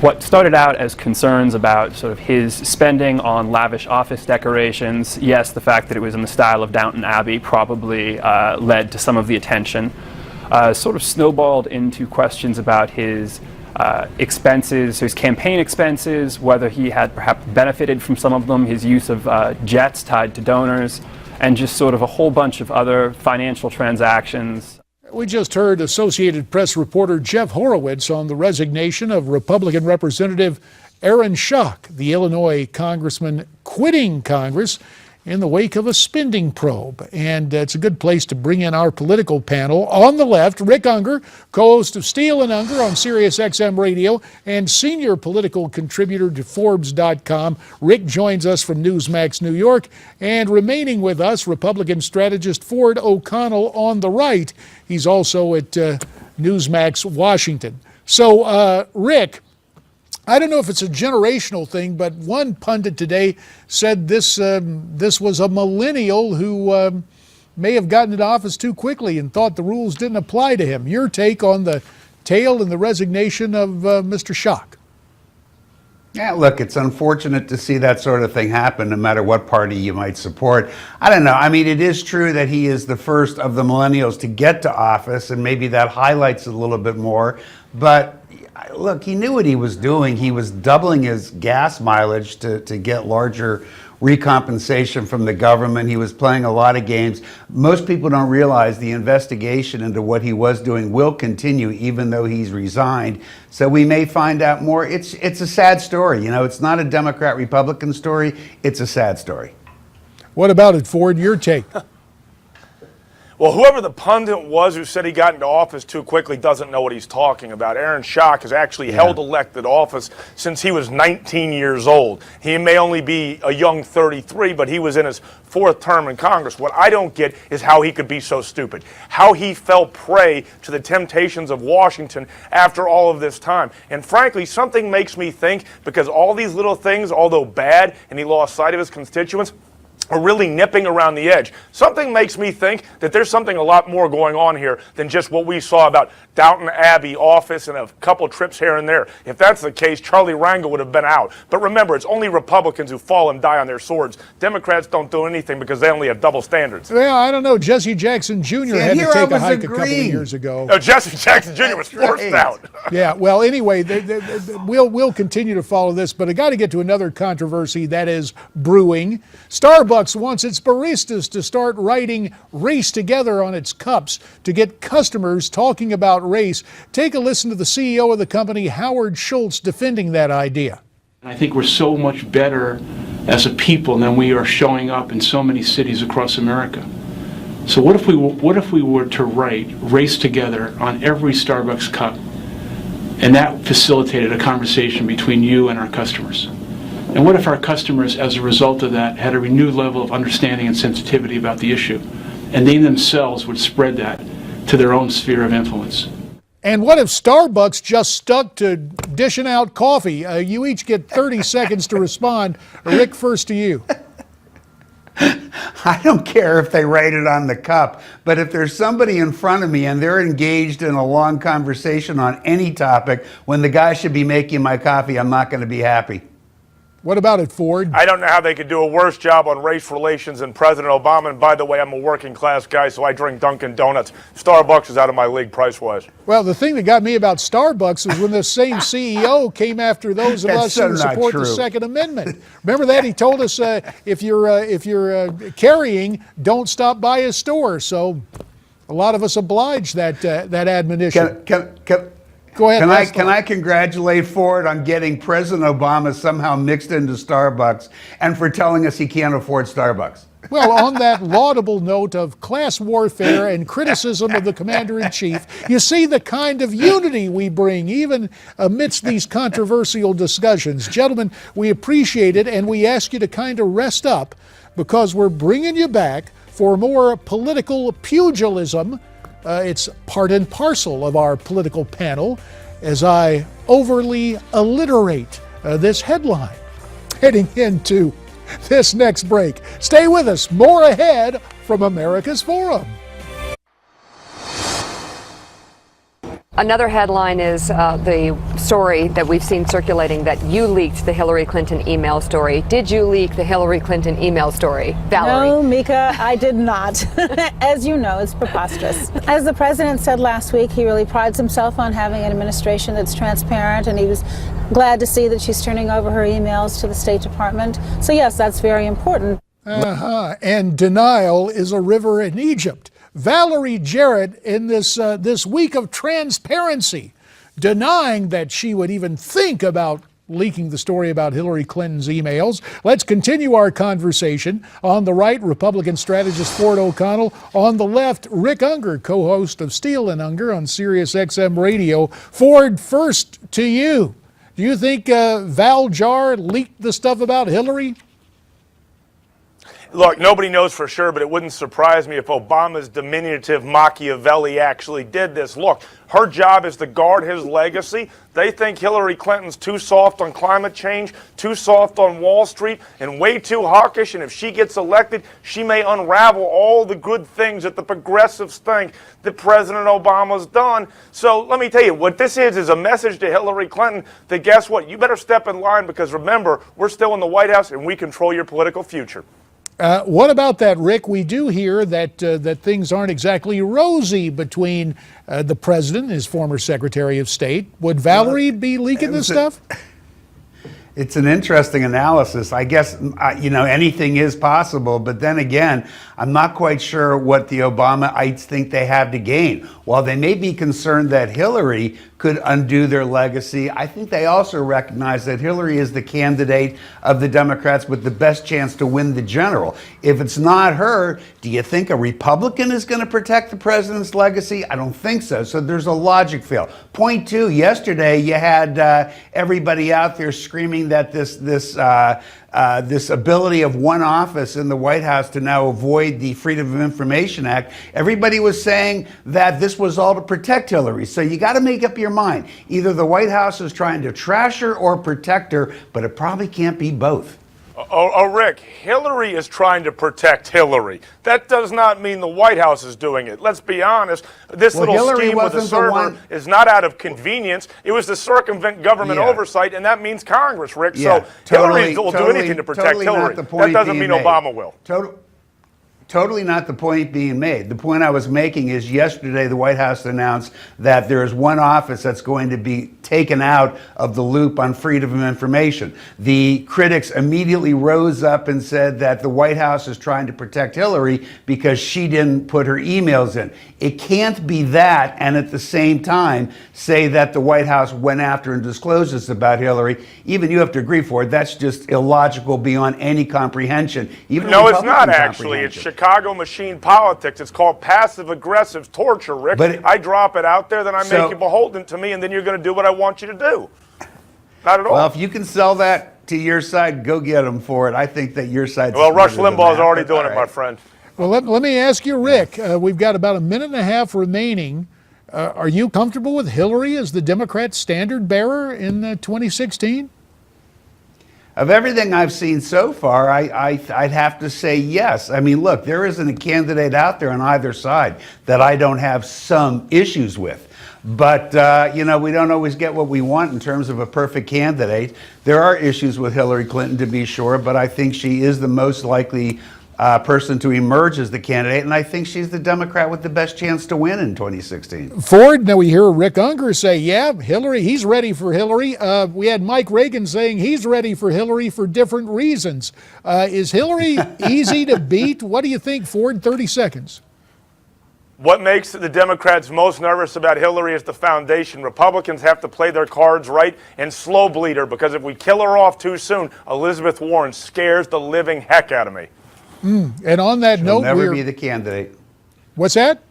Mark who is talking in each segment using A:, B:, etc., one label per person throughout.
A: what started out as concerns about sort of his spending on lavish office decorations, yes, the fact that it was in the style of Downton Abbey probably led to some of the attention, sort of snowballed into questions about his expenses, his campaign expenses, whether he had perhaps benefited from some of them, his use of jets tied to donors, and just sort of a whole bunch of other financial transactions.
B: We just heard Associated Press reporter Jeff Horowitz on the resignation of Republican Representative Aaron Schock, the Illinois congressman quitting Congress in the wake of a spending probe. And it's a good place to bring in our political panel. On the left, Rick Ungar, co-host of Steele and Ungar on Sirius XM Radio and senior political contributor to Forbes.com. Rick joins us from Newsmax, New York. And remaining with us, Republican strategist Ford O'Connell on the right. He's also at Newsmax, Washington. So, Rick, I don't know if it's a generational thing, but one pundit today said this was a millennial who may have gotten into office too quickly and thought the rules didn't apply to him. Your take on the tale and the resignation of Mr. Schock?
C: Yeah, look, it's unfortunate to see that sort of thing happen, no matter what party you might support. I don't know. I mean, it is true that he is the first of the millennials to get to office, and maybe that highlights it a little bit more. But look, he knew what he was doing. He was doubling his gas mileage to get larger recompensation from the government. He was playing a lot of games. Most people don't realize the investigation into what he was doing will continue even though he's resigned. So we may find out more. It's a sad story. You know, it's not a Democrat-Republican story. It's a sad story.
B: What about it, Ford? Your take?
D: Well, whoever the pundit was who said he got into office too quickly doesn't know what he's talking about. Aaron Schock has actually held elected office since he was 19 years old. He may only be a young 33, but he was in his fourth term in Congress. What I don't get is how he could be so stupid, how he fell prey to the temptations of Washington after all of this time. And frankly, something makes me think, because all these little things, although bad, and he lost sight of his constituents, are really nipping around the edge. Something makes me think that there's something a lot more going on here than just what we saw about Downton Abbey office and a couple trips here and there. If that's the case, Charlie Rangel would have been out. But remember, it's only Republicans who fall and die on their swords. Democrats don't do anything because they only have double standards.
B: Well, I don't know. Jesse Jackson Jr. had to take a hike a couple of years ago.
D: No, Jesse Jackson Jr. was forced out.
B: Yeah, well, anyway, we'll continue to follow this, but I got to get to another controversy that is brewing. Starbucks wants its baristas to start writing "race together" on its cups to get customers talking about race. Take a listen to the CEO of the company, Howard Schultz, defending that idea.
E: I think we're so much better as a people than we are showing up in so many cities across America. So what if we were to write "race together" on every Starbucks cup, and that facilitated a conversation between you and our customers? And what if our customers, as a result of that, had a renewed level of understanding and sensitivity about the issue, and they themselves would spread that to their own sphere of influence?
B: And what if Starbucks just stuck to dishing out coffee? You each get 30 seconds to respond. Rick, first to you.
C: I don't care if they write it on the cup, but if there's somebody in front of me and they're engaged in a long conversation on any topic, when the guy should be making my coffee, I'm not going to be happy.
B: What about it, Ford?
D: I don't know how they could do a worse job on race relations than President Obama. And by the way, I'm a working class guy, so I drink Dunkin' Donuts. Starbucks is out of my league price-wise.
B: Well, the thing that got me about Starbucks is when the same CEO came after those of us who support the Second Amendment. Remember that? He told us if you're carrying, don't stop by his store. So a lot of us oblige that admonition. Go ahead.
C: Can I congratulate Ford on getting President Obama somehow mixed into Starbucks and for telling us he can't afford Starbucks?
B: Well, on that laudable note of class warfare and criticism of the commander-in-chief, you see the kind of unity we bring even amidst these controversial discussions. Gentlemen, we appreciate it, and we ask you to kind of rest up because we're bringing you back for more political pugilism. It's part and parcel of our political panel as I overly alliterate this headline heading into this next break. Stay with us. More ahead from America's Forum.
F: Another headline is the story that we've seen circulating that you leaked the Hillary Clinton email story. Did you leak the Hillary Clinton email story, Valerie?
G: No, Mika, I did not. As you know, it's preposterous. As the president said last week, he really prides himself on having an administration that's transparent, and he was glad to see that she's turning over her emails to the State Department. So yes, that's very important.
B: And denial is a river in Egypt. Valerie Jarrett in this week of transparency, denying that she would even think about leaking the story about Hillary Clinton's emails. Let's continue our conversation. On the right, Republican strategist Ford O'Connell. On the left, Rick Ungar, co-host of Steele and Ungar on Sirius XM Radio. Ford, first to you. Do you think Val Jar leaked the stuff about Hillary?
D: Look, nobody knows for sure, but it wouldn't surprise me if Obama's diminutive Machiavelli actually did this. Look, her job is to guard his legacy. They think Hillary Clinton's too soft on climate change, too soft on Wall Street, and way too hawkish, and if she gets elected, she may unravel all the good things that the progressives think that President Obama's done. So let me tell you, what this is a message to Hillary Clinton that guess what? You better step in line because remember, we're still in the White House and we control your political future.
B: What about that, Rick? We do hear that that things aren't exactly rosy between the president and his former Secretary of State. Would Valerie be leaking this stuff?
C: It's an interesting analysis. I guess, anything is possible, but then again, I'm not quite sure what the Obamaites think they have to gain. While they may be concerned that Hillary could undo their legacy, I think they also recognize that Hillary is the candidate of the Democrats with the best chance to win the general. If it's not her, do you think a Republican is going to protect the president's legacy? I don't think so. So there's a logic fail. Point two, yesterday you had everybody out there screaming that this ability of one office in the White House to now avoid the Freedom of Information Act, everybody was saying that this was all to protect Hillary. So you got to make up your mind. Either the White House is trying to trash her or protect her, but it probably can't be both.
D: Rick, Hillary is trying to protect Hillary. That does not mean the White House is doing it. Let's be honest. This little
C: Hillary
D: scheme with the server is not out of convenience. It was to circumvent government oversight, and that means Congress, Rick.
C: Yeah,
D: so Hillary will do anything to protect Hillary. That doesn't mean Obama will.
C: Totally not the point being made. The point I was making is yesterday the White House announced that there is one office that's going to be taken out of the loop on freedom of information. The critics immediately rose up and said that the White House is trying to protect Hillary because she didn't put her emails in. It can't be that and at the same time say that the White House went after and disclosed this about Hillary. Even you have to agree for it. That's just illogical beyond any comprehension. Even
D: no, it's not actually. It's Chicago machine politics. It's called passive-aggressive torture, Rick.
C: But
D: I drop it out there, then I make you beholden to me, and then you're going to do what I want you to do. Not at all.
C: Well, if you can sell that to your side, go get them for it. I think that your side's
D: well, Rush Limbaugh's already doing it, my friend.
B: Well, let me ask you, Rick. We've got about a minute and a half remaining. Are you comfortable with Hillary as the Democrat standard bearer in 2016?
C: Of everything I've seen so far, I'd have to say yes. I mean, look, there isn't a candidate out there on either side that I don't have some issues with. But, we don't always get what we want in terms of a perfect candidate. There are issues with Hillary Clinton, to be sure, but I think she is the most likely person to emerge as the candidate, and I think she's the Democrat with the best chance to win in 2016.
B: Ford, now we hear Rick Ungar say, yeah, Hillary, he's ready for Hillary. We had Mike Reagan saying he's ready for Hillary for different reasons. Is Hillary easy to beat? What do you think, Ford? 30 seconds.
D: What makes the Democrats most nervous about Hillary is the foundation. Republicans have to play their cards right and slow bleed her, because if we kill her off too soon, Elizabeth Warren scares the living heck out of me.
B: And on that
C: She'll
B: note,
C: never be the candidate.
B: What's that?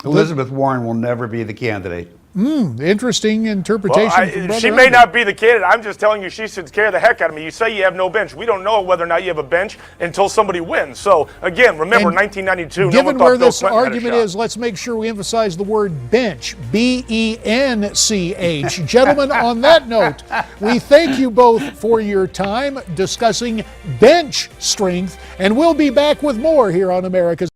C: Elizabeth Warren will never be the candidate.
B: Interesting interpretation.
D: She may not be the candidate. I'm just telling you, she should scare the heck out of me. You say you have no bench. We don't know whether or not you have a bench until somebody wins. So, again, remember, 1992, no one thought
B: where
D: Bill
B: this
D: Clinton had a
B: argument
D: shot.
B: is, let's make sure we emphasize the word bench. B-E-N-C-H. Gentlemen, on that note, we thank you both for your time discussing bench strength, and we'll be back with more here on America's